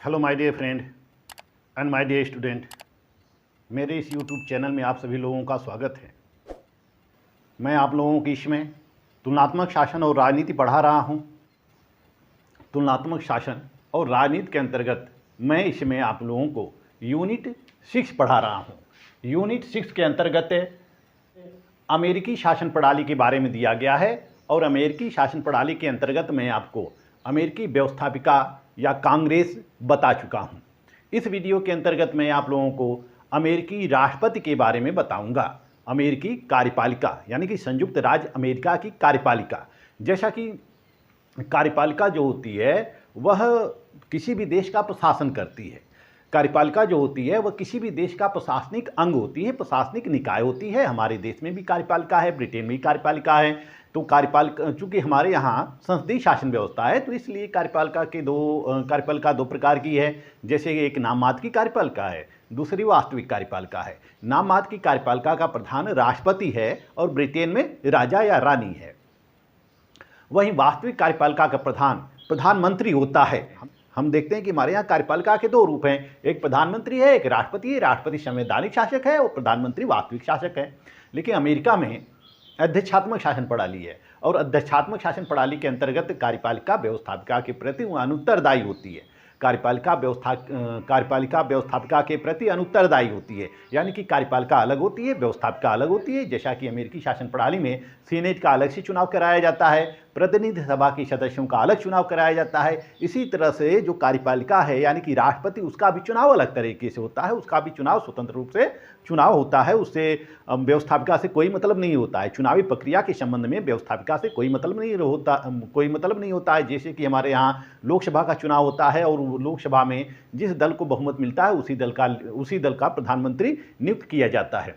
Hello my dear friend and my dear student, मेरे इस YouTube channel में आप सभी लोगों का स्वागत है। मैं आप लोगों की इसमें तुलनात्मक शासन और राजनीति पढ़ा रहा हूं। तुलनात्मक शासन और राजनीति के अंतर्गत मैं इसमें आप लोगों को यूनिट 6 पढ़ा रहा हूं। यूनिट 6 के अंतर्गत अमेरिकी शासन प्रणाली के बारे में दिया गया है और अमेरिकी शासन प्रणाली के अंतर्गत मैं आपको अमेरिकी व्यवस्थापिका या कांग्रेस बता चुका हूं। इस वीडियो के अंतर्गत मैं आप लोगों को अमेरिकी राष्ट्रपति के बारे में बताऊंगा। अमेरिकी कार्यपालिका यानी कि संयुक्त राज्य अमेरिका की कार्यपालिका। जैसा कि कार्यपालिका जो होती है वह किसी भी देश का प्रशासन करती है। कार्यपालिका जो होती है वह किसी भी देश का प्रशासनिक अंग होती है, प्रशासनिक निकाय होती है। हमारे देश में भी कार्यपालिका है, ब्रिटेन में भी कार्यपालिका है। तो कार्यपालिका चूंकि हमारे यहाँ संसदीय शासन व्यवस्था है तो इसलिए कार्यपालिका दो प्रकार की है। जैसे एक नाम मात्र की कार्यपालिका है, दूसरी वास्तविक कार्यपालिका है। नाम मात्र की कार्यपालिका का प्रधान राष्ट्रपति है और ब्रिटेन में राजा या रानी है। वहीं वास्तविक कार्यपालिका का प्रधान प्रधानमंत्री होता है। हम देखते हैं कि हमारे यहाँ कार्यपालिका के दो रूप हैं, एक प्रधानमंत्री है, एक राष्ट्रपति है। राष्ट्रपति संवैधानिक शासक है और प्रधानमंत्री वास्तविक शासक है। लेकिन अमेरिका में अध्यक्षात्मक शासन प्रणाली है और अध्यक्षात्मक शासन प्रणाली के अंतर्गत कार्यपालिका व्यवस्थापिका के प्रति अनुत्तरदायी होती है। कार्यपालिका व्यवस्थापिका के प्रति अनुत्तरदायी होती है, यानी कि कार्यपालिका अलग होती है, व्यवस्थापिका अलग होती है। जैसा कि अमेरिकी शासन प्रणाली में सीनेट का अलग से चुनाव कराया जाता है, प्रतिनिधि सभा के सदस्यों का अलग चुनाव कराया जाता है। इसी तरह से जो कार्यपालिका है यानी कि राष्ट्रपति, उसका भी चुनाव अलग तरीके से होता है। उसका भी चुनाव स्वतंत्र रूप से चुनाव होता है, उससे व्यवस्थापिका से कोई मतलब नहीं होता है। चुनावी प्रक्रिया के संबंध में व्यवस्थापिका से कोई मतलब नहीं होता है। जैसे कि हमारे यहाँ लोकसभा का चुनाव होता है और लोकसभा में जिस दल को बहुमत मिलता है उसी दल का प्रधानमंत्री नियुक्त किया जाता है।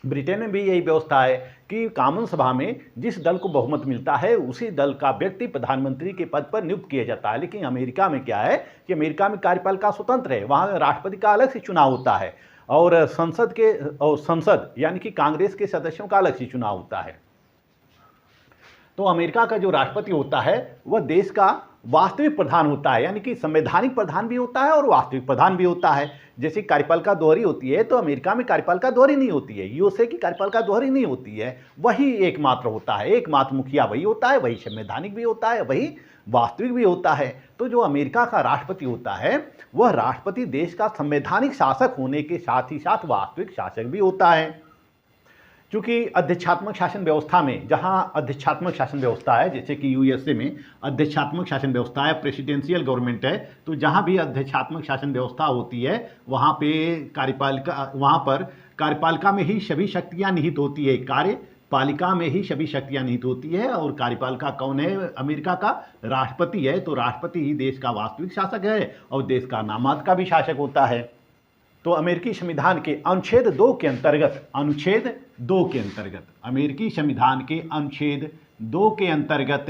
ब्रिटेन में भी यही व्यवस्था है कि कानून सभा में जिस दल को बहुमत मिलता है उसी दल का व्यक्ति प्रधानमंत्री के पद पर नियुक्त किया जाता है। लेकिन अमेरिका में क्या है कि अमेरिका में कार्यपालिका स्वतंत्र है, वहाँ राष्ट्रपति का अलग से चुनाव होता है और संसद यानी कि कांग्रेस के सदस्यों का अलग से चुनाव होता है। तो अमेरिका का जो राष्ट्रपति होता है वह देश का वास्तविक प्रधान होता है, यानी कि संवैधानिक प्रधान भी होता है और वास्तविक प्रधान भी होता है। जैसे कार्यपालिका दोहरी होती है तो अमेरिका में कार्यपालिका दोहरी नहीं होती है, यूएसए की कार्यपालिका दोहरी नहीं होती है। वही एकमात्र होता है, एकमात्र मुखिया वही होता है, वही संवैधानिक भी होता है, वही वास्तविक भी होता है। तो जो अमेरिका का राष्ट्रपति होता है वह राष्ट्रपति देश का संवैधानिक शासक होने के साथ ही साथ वास्तविक शासक भी होता है। क्योंकि अध्यक्षात्मक शासन व्यवस्था में, जहां अध्यक्षात्मक शासन व्यवस्था है, जैसे कि यूएसए में अध्यक्षात्मक शासन व्यवस्था है, प्रेसिडेंशियल गवर्नमेंट है, तो जहां भी अध्यक्षात्मक शासन व्यवस्था होती है वहां पर कार्यपालिका में ही सभी शक्तियां निहित होती है। कार्यपालिका में ही सभी शक्तियां निहित होती है। और कार्यपालिका कौन है? अमेरिका का राष्ट्रपति है। तो राष्ट्रपति ही देश का वास्तविक शासक है और देश का नामात्र का भी शासक होता है। तो अमेरिकी संविधान के अनुच्छेद 2 के अंतर्गत अमेरिकी संविधान के अनुच्छेद 2 के अंतर्गत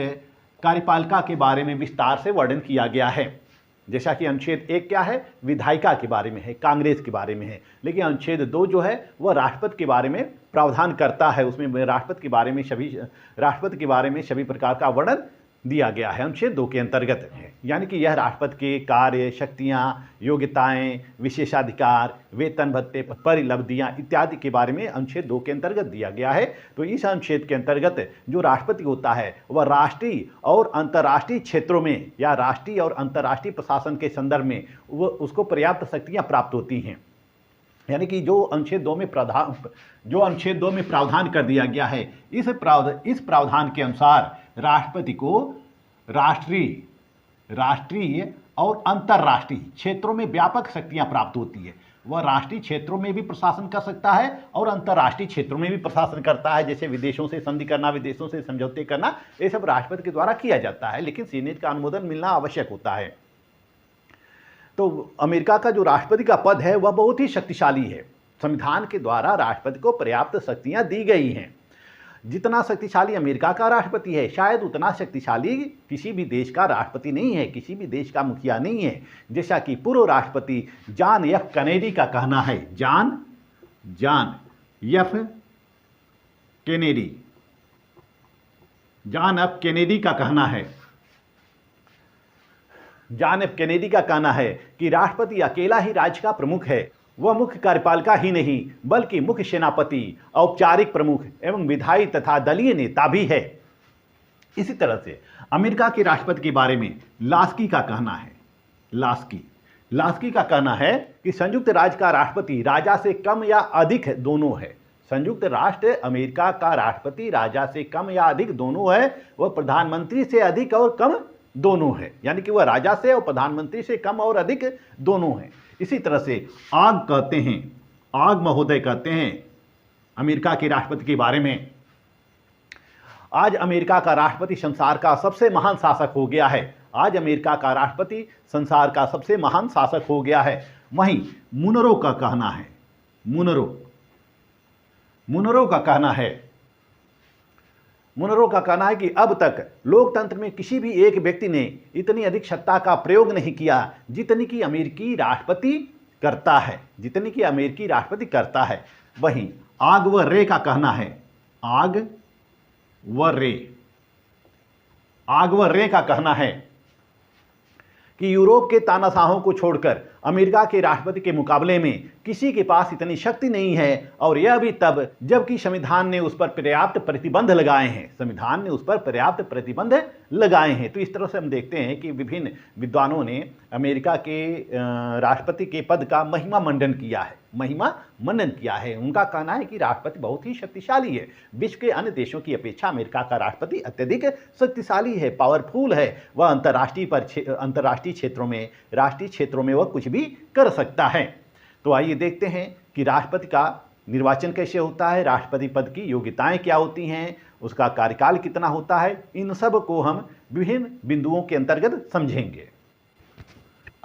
कार्यपालिका के बारे में विस्तार से वर्णन किया गया है। जैसा कि अनुच्छेद 1 क्या है? विधायिका के बारे में है, कांग्रेस के बारे में है। लेकिन अनुच्छेद 2 जो है वह राष्ट्रपति के बारे में प्रावधान करता है। उसमें राष्ट्रपति के बारे में सभी प्रकार का वर्णन दिया गया है अनुच्छेद 2 के अंतर्गत। यानी कि यह राष्ट्रपति के कार्य, शक्तियां, योग्यताएं, विशेषाधिकार, वेतन भत्ते, परिलब्धियां इत्यादि के बारे में अनुच्छेद 2 के अंतर्गत दिया गया है। तो इस अनुच्छेद के अंतर्गत जो राष्ट्रपति होता है वह राष्ट्रीय और अंतर्राष्ट्रीय क्षेत्रों में या राष्ट्रीय और अंतर्राष्ट्रीय प्रशासन के संदर्भ में उसको पर्याप्त शक्तियां प्राप्त होती हैं। यानी कि जो अनुच्छेद 2 में प्रावधान कर दिया गया है, इस प्रावधान के अनुसार राष्ट्रपति को राष्ट्रीय और अंतर्राष्ट्रीय क्षेत्रों में व्यापक शक्तियां प्राप्त होती है। वह राष्ट्रीय क्षेत्रों में भी प्रशासन कर सकता है और अंतर्राष्ट्रीय क्षेत्रों में भी प्रशासन करता है। जैसे विदेशों से संधि करना, विदेशों से समझौते करना, ये सब राष्ट्रपति के द्वारा किया जाता है। लेकिन सीनेट का अनुमोदन मिलना आवश्यक होता है। तो अमेरिका का जो राष्ट्रपति का पद है वह बहुत ही शक्तिशाली है। संविधान के द्वारा राष्ट्रपति को पर्याप्त शक्तियां दी गई हैं। जितना शक्तिशाली अमेरिका का राष्ट्रपति है, शायद उतना शक्तिशाली किसी भी देश का राष्ट्रपति नहीं है, किसी भी देश का मुखिया नहीं है। जैसा कि पूर्व राष्ट्रपति जॉन एफ कैनेडी का कहना है, जॉन एफ कैनेडी का कहना है जॉन एफ कैनेडी का कहना है कि राष्ट्रपति अकेला ही राज्य का प्रमुख है। वह मुख्य कार्यपालिका ही नहीं बल्कि मुख्य सेनापति, औपचारिक प्रमुख एवं विधायी तथा दलीय नेता भी है। इसी तरह से अमेरिका के राष्ट्रपति के बारे में लास्की का कहना है, लास्की का कहना है कि संयुक्त राज्य का राष्ट्रपति राजा से कम या अधिक दोनों है। संयुक्त राष्ट्र अमेरिका का राष्ट्रपति राजा से कम या अधिक दोनों है। वह प्रधानमंत्री से अधिक और कम दोनों है, यानी कि वह राजा से और प्रधानमंत्री से कम और अधिक दोनों हैं। इसी तरह से आग महोदय कहते हैं अमेरिका के राष्ट्रपति के बारे में, आज अमेरिका का राष्ट्रपति संसार का सबसे महान शासक हो गया है। आज अमेरिका का राष्ट्रपति संसार का सबसे महान शासक हो गया है। वहीं मुनरो का कहना है, मुनरो का कहना है कि अब तक लोकतंत्र में किसी भी एक व्यक्ति ने इतनी अधिक सत्ता का प्रयोग नहीं किया जितनी कि अमेरिकी राष्ट्रपति करता है। वहीं आग व रे का कहना है, आग व रे का कहना है कि यूरोप के तानाशाहों को छोड़कर अमेरिका के राष्ट्रपति के मुकाबले में किसी के पास इतनी शक्ति नहीं है, और यह भी तब जबकि संविधान ने उस पर पर्याप्त प्रतिबंध लगाए हैं। तो इस तरह से हम देखते हैं कि विभिन्न विद्वानों ने अमेरिका के राष्ट्रपति के पद का महिमा मंडन किया है। उनका कहना है कि राष्ट्रपति बहुत ही शक्तिशाली है। विश्व के अन्य देशों की अपेक्षा अमेरिका का राष्ट्रपति अत्यधिक शक्तिशाली है, पावरफुल है। वह अंतर्राष्ट्रीय क्षेत्रों में वह कुछ भी कर सकता है। तो आइए देखते हैं कि राष्ट्रपति का निर्वाचन कैसे होता है, राष्ट्रपति पद की योग्यताएं क्या होती हैं, उसका कार्यकाल कितना होता है। इन सब को हम विभिन्न बिंदुओं के अंतर्गत समझेंगे।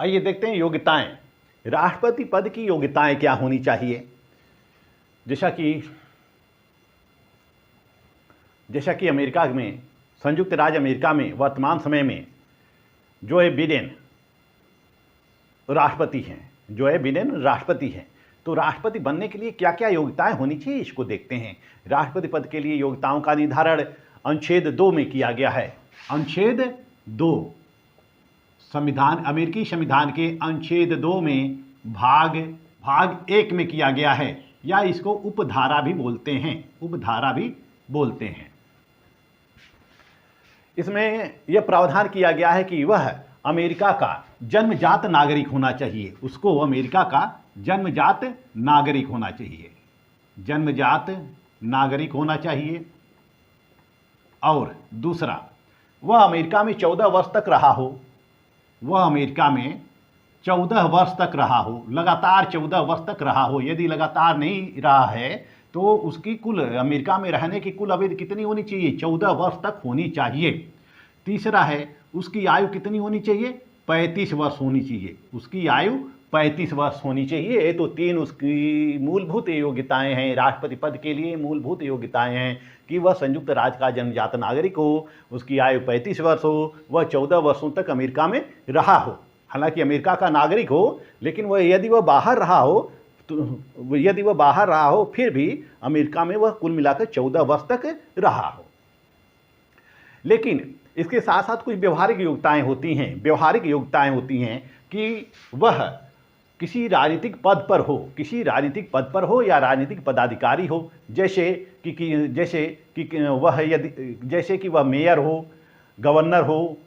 आइए देखते हैं योग्यताएं। राष्ट्रपति पद की योग्यताएं क्या होनी चाहिए। जैसा कि अमेरिका में, संयुक्त राज्य अमेरिका में वर्तमान समय में जो बिडेन राष्ट्रपति हैं, तो राष्ट्रपति बनने के लिए क्या क्या योग्यताएं होनी चाहिए, इसको देखते हैं। राष्ट्रपति पद के लिए योग्यताओं का निर्धारण अनुच्छेद 2 में किया गया है। अनुच्छेद 2 अमेरिकी संविधान के अनुच्छेद 2 में भाग 1 में किया गया है, या इसको उपधारा भी बोलते हैं। इसमें यह प्रावधान किया गया है कि वह अमेरिका का जन्मजात नागरिक होना चाहिए। उसको अमेरिका का जन्मजात नागरिक होना चाहिए। और दूसरा, वह अमेरिका में 14 वर्ष तक रहा हो, लगातार 14 वर्ष तक रहा हो। यदि लगातार नहीं रहा है तो उसकी कुल अमेरिका में रहने की कुल अवधि कितनी होनी चाहिए, 14 वर्ष तक होनी चाहिए। तीसरा है, उसकी आयु कितनी होनी चाहिए, 35 वर्ष होनी चाहिए। उसकी आयु 35 वर्ष होनी चाहिए। ये तो 3 उसकी मूलभूत योग्यताएं हैं। राष्ट्रपति पद के लिए मूलभूत योग्यताएं हैं कि वह संयुक्त राज्य का जन्मजात नागरिक हो, उसकी आयु 35 वर्ष हो, वह 14 वर्षों तक अमेरिका में रहा हो। हालांकि अमेरिका का नागरिक हो, लेकिन यदि वह बाहर रहा हो फिर भी अमेरिका में वह कुल मिलाकर 14 वर्ष तक रहा हो। लेकिन इसके साथ साथ कुछ व्यवहारिक योग्यताएं होती हैं कि वह किसी राजनीतिक पद पर हो या राजनीतिक पदाधिकारी हो। जैसे कि वह मेयर हो, गवर्नर हो,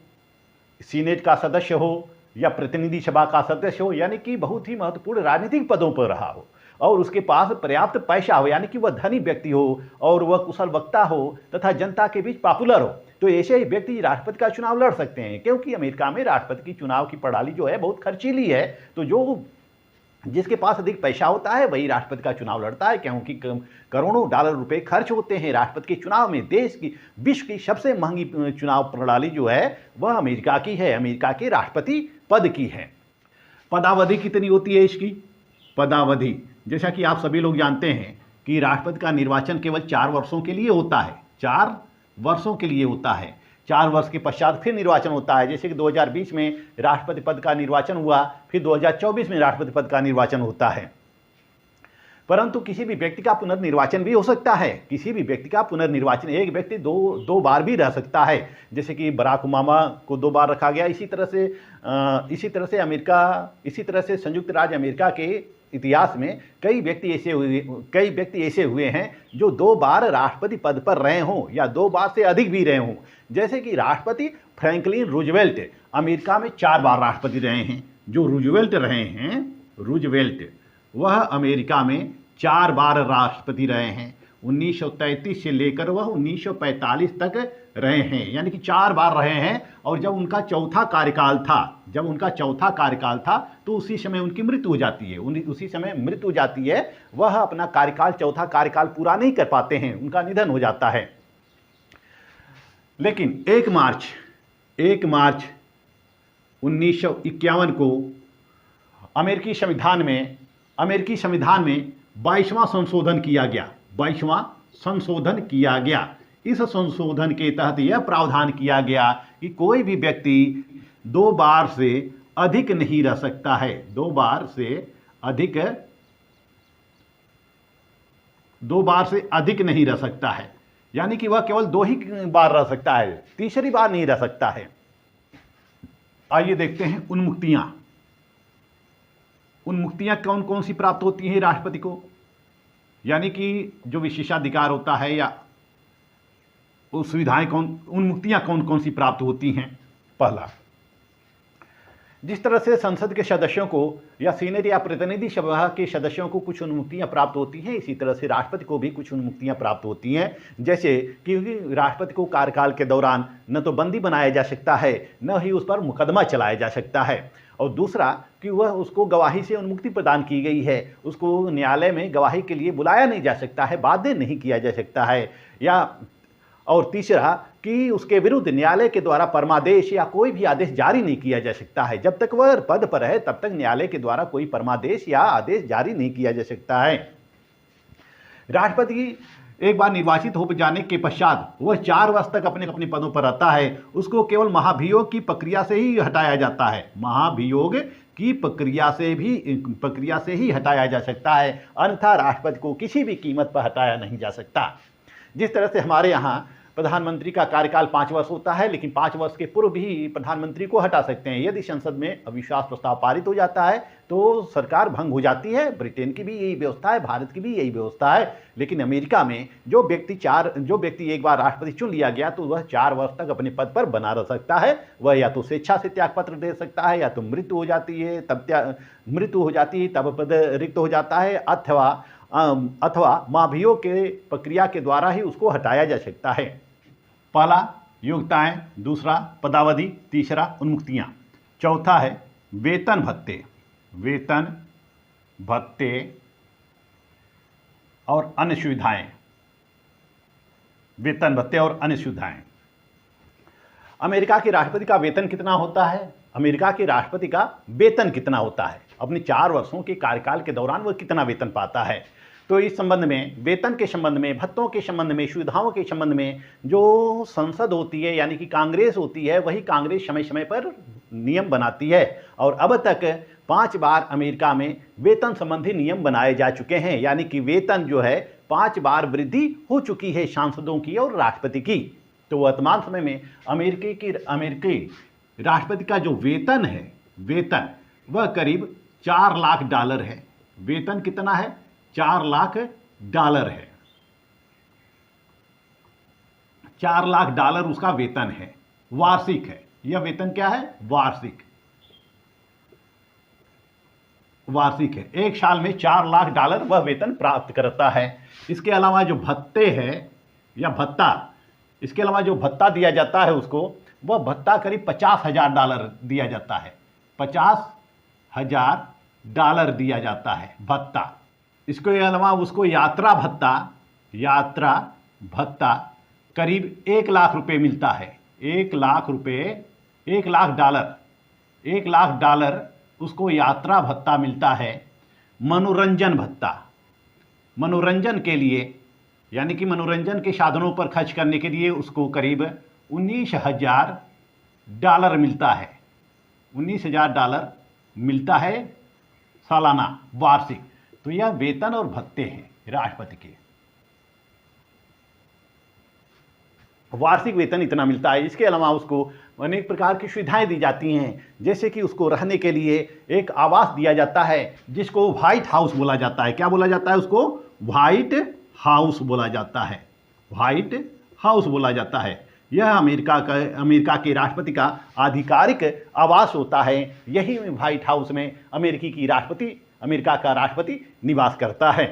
सीनेट का सदस्य हो या प्रतिनिधि सभा का सदस्य हो, यानी कि बहुत ही महत्वपूर्ण राजनीतिक पदों पर रहा हो, और उसके पास पर्याप्त पैसा हो, यानी कि वह धनी व्यक्ति हो और वह कुशल वक्ता हो तथा जनता के बीच पॉपुलर हो। तो ऐसे ही व्यक्ति राष्ट्रपति का चुनाव लड़ सकते हैं, क्योंकि अमेरिका में राष्ट्रपति की चुनाव की प्रणाली जो है बहुत खर्चीली है। तो जिसके पास अधिक पैसा होता है वही राष्ट्रपति का चुनाव लड़ता है, क्योंकि करोड़ों डॉलर रुपए खर्च होते हैं राष्ट्रपति के चुनाव में। विश्व की सबसे महंगी चुनाव प्रणाली जो है वह अमेरिका की है, अमेरिका के राष्ट्रपति पद की है। पदावधि कितनी होती है इसकी? पदावधि, जैसा कि आप सभी लोग जानते हैं कि राष्ट्रपति का निर्वाचन केवल 4 वर्षों के लिए होता है। 4 वर्षों के लिए होता है। 4 वर्ष के पश्चात फिर निर्वाचन होता है। जैसे कि 2020 में राष्ट्रपति पद का निर्वाचन हुआ, फिर 2024 में राष्ट्रपति पद का निर्वाचन होता है। परंतु किसी भी व्यक्ति का पुनर्निर्वाचन भी हो सकता है। किसी भी व्यक्ति का पुनर्निर्वाचन, एक व्यक्ति दो बार भी रह सकता है, जैसे कि बराक ओबामा को 2 बार रखा गया। इसी तरह से संयुक्त राज्य अमेरिका के इतिहास में कई व्यक्ति ऐसे हुए हैं जो 2 बार राष्ट्रपति पद पर रहे हों या 2 बार से अधिक भी रहे हों। जैसे कि राष्ट्रपति फ्रैंकलिन रूजवेल्ट अमेरिका में 4 बार राष्ट्रपति रहे हैं। जो रूजवेल्ट रहे हैं, रूजवेल्ट, वह अमेरिका में 4 बार राष्ट्रपति रहे हैं। 1933 से लेकर वह 1945 तक रहे हैं, यानी कि 4 बार रहे हैं। और जब उनका चौथा कार्यकाल था तो उसी समय उनकी मृत्यु हो जाती है। वह अपना चौथा कार्यकाल पूरा नहीं कर पाते हैं, उनका निधन हो जाता है। लेकिन 1 मार्च 1951 को अमेरिकी संविधान में 22वां संशोधन किया गया। इस संशोधन के तहत यह प्रावधान किया गया कि कोई भी व्यक्ति 2 बार से अधिक नहीं रह सकता है। 2 बार से अधिक नहीं रह सकता है, यानी कि वह केवल 2 ही बार रह सकता है, तीसरी बार नहीं रह सकता है। आइए देखते हैं उन्मुक्तियां कौन कौन सी प्राप्त होती हैं राष्ट्रपति को, यानी कि जो विशेषाधिकार होता है या सुविधाएं उन्मुक्तियां कौन कौन सी प्राप्त होती हैं। पहला, जिस तरह से संसद के सदस्यों को या सीनेट या प्रतिनिधि सभा के सदस्यों को कुछ उन्मुक्तियां प्राप्त होती हैं, इसी तरह से राष्ट्रपति को भी कुछ उन्मुक्तियां प्राप्त होती हैं। जैसे कि राष्ट्रपति को कार्यकाल के दौरान न तो बंदी बनाया जा सकता है, न ही उस पर मुकदमा चलाया जा सकता है। और दूसरा कि उसको गवाही से उन्मुक्ति प्रदान की गई है, उसको न्यायालय में गवाही के लिए बुलाया नहीं जा सकता है, बाध्य नहीं किया जा सकता है। और तीसरा कि उसके विरुद्ध न्यायालय के द्वारा परमादेश या कोई भी आदेश जारी नहीं किया जा सकता है। जब तक वह पद पर है तब तक न्यायालय के द्वारा कोई परमादेश या आदेश जारी नहीं किया जा सकता है। राष्ट्रपति एक बार निर्वाचित हो जाने के पश्चात वह 4 वर्ष तक अपने अपने पदों पर रहता है। उसको केवल महाभियोग की प्रक्रिया से ही हटाया जाता है, महाभियोग की प्रक्रिया से ही हटाया जा सकता है, अन्यथा राष्ट्रपति को किसी भी कीमत पर हटाया नहीं जा सकता। जिस तरह से हमारे यहाँ प्रधानमंत्री का कार्यकाल 5 वर्ष होता है, लेकिन 5 वर्ष के पूर्व भी प्रधानमंत्री को हटा सकते हैं। यदि संसद में अविश्वास प्रस्ताव पारित हो जाता है तो सरकार भंग हो जाती है। ब्रिटेन की भी यही व्यवस्था है, भारत की भी यही व्यवस्था है। लेकिन अमेरिका में जो व्यक्ति एक बार राष्ट्रपति चुन लिया गया तो वह 4 वर्ष तक अपने पद पर बना रह सकता है। वह या तो स्वेच्छा से त्यागपत्र दे सकता है, या तो मृत्यु हो जाती है तब पद रिक्त हो जाता है, अथवा महाभियोग के प्रक्रिया के द्वारा ही उसको हटाया जा सकता है। पहला योग्यताएं, दूसरा पदावधि, तीसरा उन्मुक्तियां, चौथा है वेतन भत्ते और अन्य सुविधाएं। अमेरिका के राष्ट्रपति का वेतन कितना होता है? अमेरिका के राष्ट्रपति का वेतन कितना होता है? अपने 4 वर्षों के कार्यकाल के दौरान वह कितना वेतन पाता है? तो इस संबंध में, वेतन के संबंध में, भत्तों के संबंध में, सुविधाओं के संबंध में जो संसद होती है यानी कि कांग्रेस होती है, वही कांग्रेस समय समय पर नियम बनाती है। और अब तक 5 बार अमेरिका में वेतन संबंधी नियम बनाए जा चुके हैं, यानी कि वेतन जो है 5 बार वृद्धि हो चुकी है सांसदों की और राष्ट्रपति की। तो वर्तमान समय में अमेरिकी राष्ट्रपति का जो वेतन वह करीब $4 लाख है। वेतन कितना है? $4 लाख है। $4 लाख उसका वेतन है, वार्षिक है। यह वेतन क्या है? वार्षिक है। एक साल में $4 लाख वह वेतन प्राप्त करता है। इसके अलावा जो भत्ते है या भत्ता, इसके अलावा जो भत्ता दिया जाता है उसको, वह भत्ता करीब $50,000 दिया जाता है। $50,000 दिया जाता है भत्ता। इसके अलावा उसको यात्रा भत्ता करीब $1 लाख मिलता है। $1 लाख उसको यात्रा भत्ता मिलता है। मनोरंजन के लिए, यानी कि मनोरंजन के साधनों पर खर्च करने के लिए उसको करीब $19,000 मिलता है। $19,000 मिलता है सालाना, वार्षिक। तो यह वेतन और भत्ते हैं राष्ट्रपति के। वार्षिक वेतन इतना मिलता है। इसके अलावा उसको अनेक प्रकार की सुविधाएं दी जाती हैं, जैसे कि उसको रहने के लिए एक आवास दिया जाता है जिसको व्हाइट हाउस बोला जाता है। क्या बोला जाता है उसको? व्हाइट हाउस बोला जाता है। व्हाइट हाउस बोला जाता है। यह अमेरिका के राष्ट्रपति का आधिकारिक आवास होता है। यही व्हाइट हाउस में अमेरिका का राष्ट्रपति निवास करता है।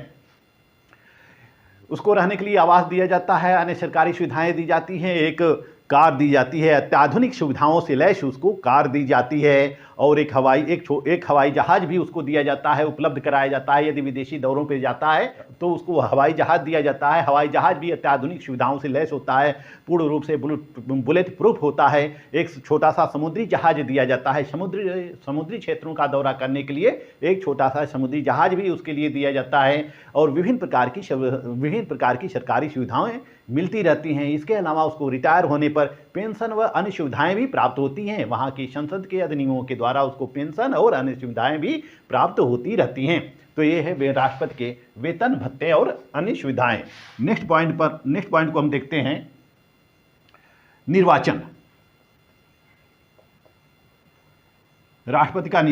उसको रहने के लिए आवास दिया जाता है, अन्य सरकारी सुविधाएं दी जाती हैं, एक कार दी जाती है, अत्याधुनिक सुविधाओं से लैस उसको कार दी जाती है, और एक हवाई जहाज़ भी उसको दिया जाता है, उपलब्ध कराया जाता है। यदि विदेशी दौरों पे जाता है तो उसको हवाई जहाज़ दिया जाता है। हवाई जहाज़ भी अत्याधुनिक सुविधाओं से लैस होता है, पूर्ण रूप से बुलेट प्रूफ होता है। एक छोटा सा समुद्री जहाज़ दिया जाता है, समुद्री क्षेत्रों का दौरा करने के लिए एक छोटा सा समुद्री जहाज़ भी उसके लिए दिया जाता है, और विभिन्न प्रकार की सरकारी सुविधाएं मिलती रहती हैं। इसके अलावा उसको रिटायर होने पर पेंशन व अन्य सुविधाएं भी प्राप्त होती हैं। वहाँ की संसद के अधिनियमों के द्वारा उसको पेंशन और अन्य सुविधाएं भी प्राप्त होती रहती हैं। तो ये है राष्ट्रपति के वेतन, भत्ते और अन्य सुविधाएं। नेक्स्ट पॉइंट को हम देखते हैं, निर्वाचन। राष्ट्रपति का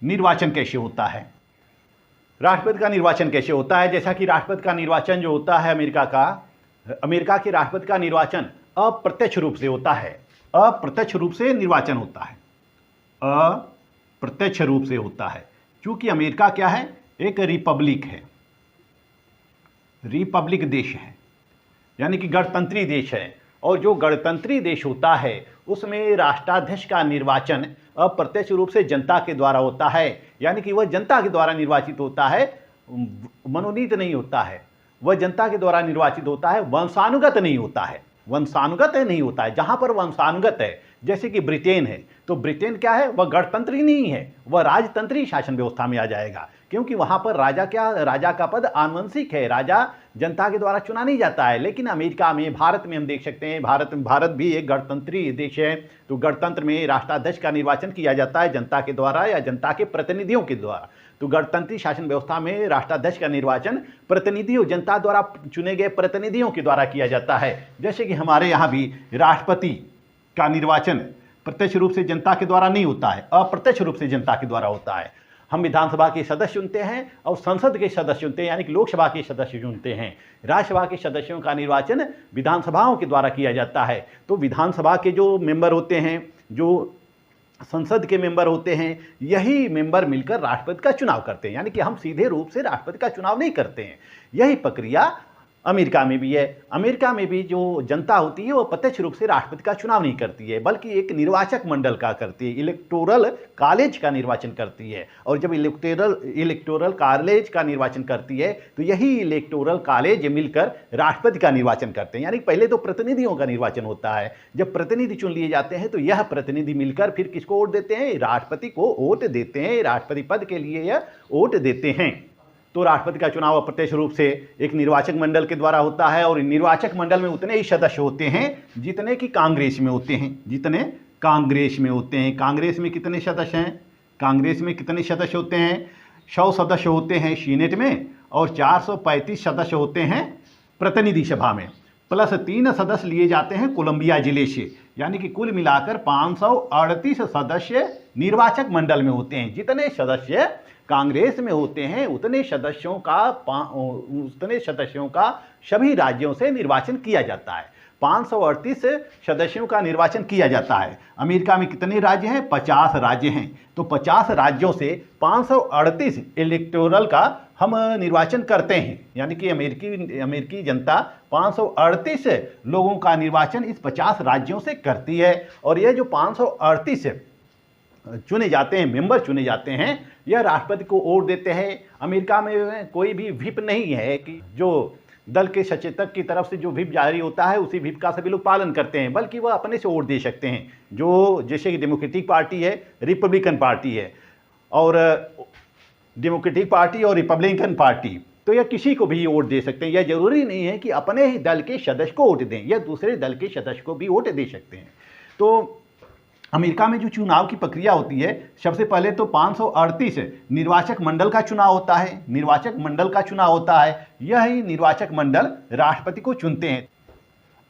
निर्वाचन कैसे होता है? राष्ट्रपति का निर्वाचन कैसे होता है? जैसा कि राष्ट्रपति का निर्वाचन जो होता है अमेरिका के राष्ट्रपति का निर्वाचन अप्रत्यक्ष रूप से होता है। अप्रत्यक्ष रूप से निर्वाचन होता है। अप्रत्यक्ष रूप से होता है क्योंकि अमेरिका क्या है? एक रिपब्लिक है, रिपब्लिक देश है, यानी कि गणतंत्री देश है। और जो गणतंत्री देश होता है उसमें राष्ट्राध्यक्ष का निर्वाचन अप्रत्यक्ष रूप से जनता के द्वारा होता है, यानी कि वह जनता के द्वारा निर्वाचित होता है, मनोनीत नहीं होता है। वह जनता के द्वारा निर्वाचित होता है, वंशानुगत नहीं होता है। वंशानुगत नहीं होता है। जहां पर वंशानुगत है, जैसे कि ब्रिटेन है, तो ब्रिटेन क्या है? वह गणतंत्री नहीं है, वह राजतंत्री शासन व्यवस्था में आ जाएगा, क्योंकि वहां पर राजा का पद आनुवंशिक है, राजा जनता के द्वारा चुना नहीं जाता है। लेकिन अमेरिका में, भारत में हम देख सकते हैं, भारत भी एक गणतंत्री देश है। तो गणतंत्र में राष्ट्राध्यक्ष का निर्वाचन किया जाता है जनता के द्वारा या जनता के प्रतिनिधियों के द्वारा। तो गणतंत्री शासन व्यवस्था में राष्ट्राध्यक्ष का निर्वाचन जनता द्वारा चुने गए प्रतिनिधियों के द्वारा किया जाता है। जैसे कि हमारे यहाँ भी राष्ट्रपति का निर्वाचन प्रत्यक्ष रूप से जनता के द्वारा नहीं होता है, अप्रत्यक्ष रूप से जनता के द्वारा होता है। हम विधानसभा के सदस्य चुनते हैं और संसद के सदस्य चुनते हैं, यानी कि लोकसभा के सदस्य चुनते हैं। राज्यसभा के सदस्यों का निर्वाचन विधानसभाओं के द्वारा किया जाता है। तो विधानसभा के जो मेंबर होते हैं, जो संसद के मेंबर होते हैं, यही मेंबर मिलकर राष्ट्रपति का चुनाव करते हैं, यानी कि हम सीधे रूप से राष्ट्रपति का चुनाव नहीं करते हैं। यही प्रक्रिया अमेरिका में भी है। अमेरिका में भी जो जनता होती है वो प्रत्यक्ष रूप से राष्ट्रपति का चुनाव नहीं करती है, बल्कि एक निर्वाचक मंडल का करती है, इलेक्टोरल कॉलेज का निर्वाचन करती है। और जब इलेक्टोरल कॉलेज का निर्वाचन करती है तो यही इलेक्टोरल कॉलेज मिलकर राष्ट्रपति का निर्वाचन करते हैं। यानी पहले तो प्रतिनिधियों का निर्वाचन होता है, जब प्रतिनिधि चुन लिए जाते हैं तो यह प्रतिनिधि मिलकर फिर किसको वोट देते हैं? राष्ट्रपति को वोट देते हैं, राष्ट्रपति पद के लिए यह वोट देते हैं। तो राष्ट्रपति का चुनाव अप्रत्यक्ष रूप से एक निर्वाचक मंडल के द्वारा होता है, और निर्वाचक मंडल में उतने ही सदस्य होते हैं जितने कि कांग्रेस में होते हैं, जितने कांग्रेस में होते हैं। कांग्रेस में कितने सदस्य हैं? कांग्रेस में कितने सदस्य होते हैं? 100 सदस्य होते हैं सीनेट में, और 435 सदस्य होते हैं प्रतिनिधि सभा में, प्लस 3 सदस्य लिए जाते हैं कोलंबिया जिले से। यानी कि कुल मिलाकर 538 सदस्य निर्वाचक मंडल में होते हैं। जितने सदस्य कांग्रेस में होते हैं उतने सदस्यों का सभी राज्यों से निर्वाचन किया जाता है। 538 सदस्यों का निर्वाचन किया जाता है। अमेरिका में कितने राज्य हैं? 50 राज्य हैं। तो 50 राज्यों से 538 इलेक्टोरल का हम निर्वाचन करते हैं, यानी कि अमेरिकी जनता 538 लोगों का निर्वाचन इस 50 राज्यों से करती है। और यह जो 538 चुने जाते हैं, मेंबर चुने जाते हैं, यह राष्ट्रपति को वोट देते हैं। अमेरिका में कोई भी व्हिप नहीं है कि जो दल के सचेतक की तरफ से जो व्हिप जारी होता है उसी व्हिप का सभी लोग पालन करते हैं, बल्कि वह अपने से वोट दे सकते हैं। जो जैसे कि डेमोक्रेटिक पार्टी है, रिपब्लिकन पार्टी है, और डेमोक्रेटिक पार्टी और रिपब्लिकन पार्टी, तो यह किसी को भी वोट दे सकते हैं। यह जरूरी नहीं है कि अपने ही दल के सदस्य को वोट दें, यह दूसरे दल के सदस्य को भी वोट दे सकते हैं। तो अमेरिका में जो चुनाव की प्रक्रिया होती है, सबसे पहले तो 538 निर्वाचक मंडल का चुनाव होता है। निर्वाचक मंडल का चुनाव होता है, यही निर्वाचक मंडल राष्ट्रपति को चुनते हैं।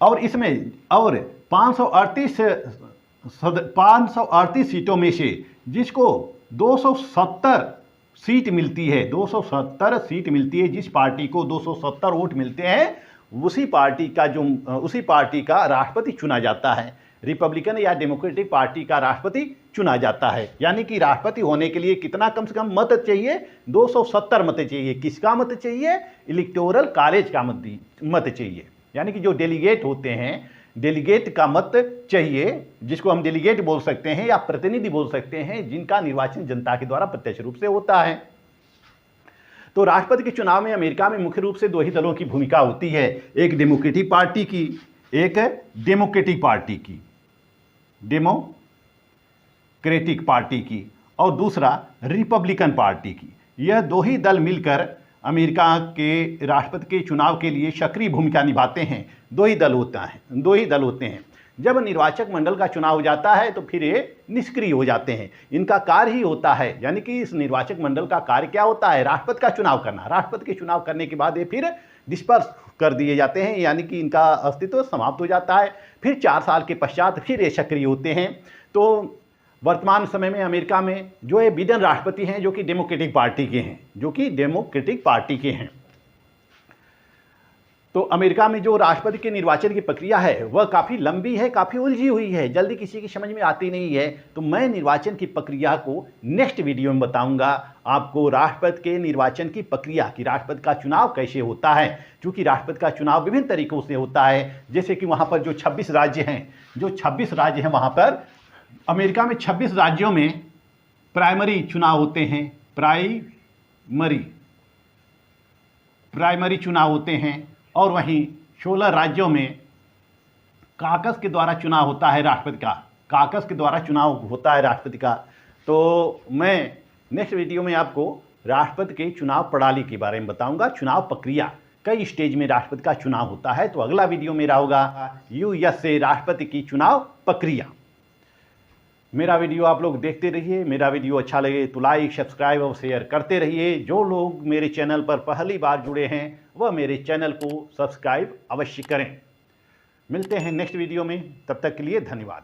और इसमें 538 सीटों में से जिसको 270 सीट मिलती है, 270 सीट मिलती है, जिस पार्टी को 270 वोट मिलते हैं उसी पार्टी का राष्ट्रपति चुना जाता है। रिपब्लिकन या डेमोक्रेटिक पार्टी का राष्ट्रपति चुना जाता है। यानी कि राष्ट्रपति होने के लिए कितना कम से कम मत चाहिए? 270 मत चाहिए। किसका मत चाहिए? इलेक्टोरल कॉलेज का मत चाहिए। यानी कि जो डेलीगेट होते हैं, डेलीगेट का मत चाहिए, जिसको हम डेलीगेट बोल सकते हैं या प्रतिनिधि बोल सकते हैं, जिनका निर्वाचन जनता के द्वारा प्रत्यक्ष रूप से होता है। तो राष्ट्रपति के चुनाव में अमेरिका में मुख्य रूप से दो ही दलों की भूमिका होती है, एक डेमोक्रेटिक पार्टी की, डेमोक्रेटिक पार्टी की और दूसरा रिपब्लिकन पार्टी की। यह दो ही दल मिलकर अमेरिका के राष्ट्रपति के चुनाव के लिए सक्रिय भूमिका निभाते हैं। दो ही दल होते हैं। जब निर्वाचक मंडल का चुनाव हो जाता है तो फिर ये निष्क्रिय हो जाते हैं। इनका कार्य ही होता है, यानी कि इस निर्वाचक मंडल का कार्य क्या होता है? राष्ट्रपति का चुनाव करना। राष्ट्रपति के चुनाव करने के बाद ये फिर डिस्पर्स कर दिए जाते हैं, यानी कि इनका अस्तित्व समाप्त हो जाता है। फिर 4 साल के पश्चात फिर ये सक्रिय होते हैं। तो वर्तमान समय में अमेरिका में जो ये बिडेन राष्ट्रपति हैं, जो कि डेमोक्रेटिक पार्टी के हैं, तो अमेरिका में जो राष्ट्रपति के निर्वाचन की प्रक्रिया है वह काफ़ी लंबी है, काफ़ी उलझी हुई है, जल्दी किसी की समझ में आती नहीं है। तो मैं निर्वाचन की प्रक्रिया को नेक्स्ट वीडियो में बताऊंगा आपको, राष्ट्रपति के निर्वाचन की प्रक्रिया की, राष्ट्रपति का चुनाव कैसे होता है। क्योंकि राष्ट्रपति का चुनाव विभिन्न तरीकों से होता है, जैसे कि वहाँ पर जो 26 राज्य हैं, वहाँ पर अमेरिका में 26 राज्यों में प्राइमरी चुनाव होते हैं, प्राइमरी चुनाव होते हैं। और वहीं 16 राज्यों में काकस के द्वारा चुनाव होता है राष्ट्रपति का। तो मैं नेक्स्ट वीडियो में आपको राष्ट्रपति के चुनाव प्रणाली के बारे में बताऊंगा, चुनाव प्रक्रिया, कई स्टेज में राष्ट्रपति का चुनाव होता है। तो अगला वीडियो मेरा होगा यूएस राष्ट्रपति की चुनाव प्रक्रिया। मेरा वीडियो आप लोग देखते रहिए। मेरा वीडियो अच्छा लगे तो लाइक, सब्सक्राइब और शेयर करते रहिए। जो लोग मेरे चैनल पर पहली बार जुड़े हैं वह मेरे चैनल को सब्सक्राइब अवश्य करें। मिलते हैं नेक्स्ट वीडियो में, तब तक के लिए धन्यवाद।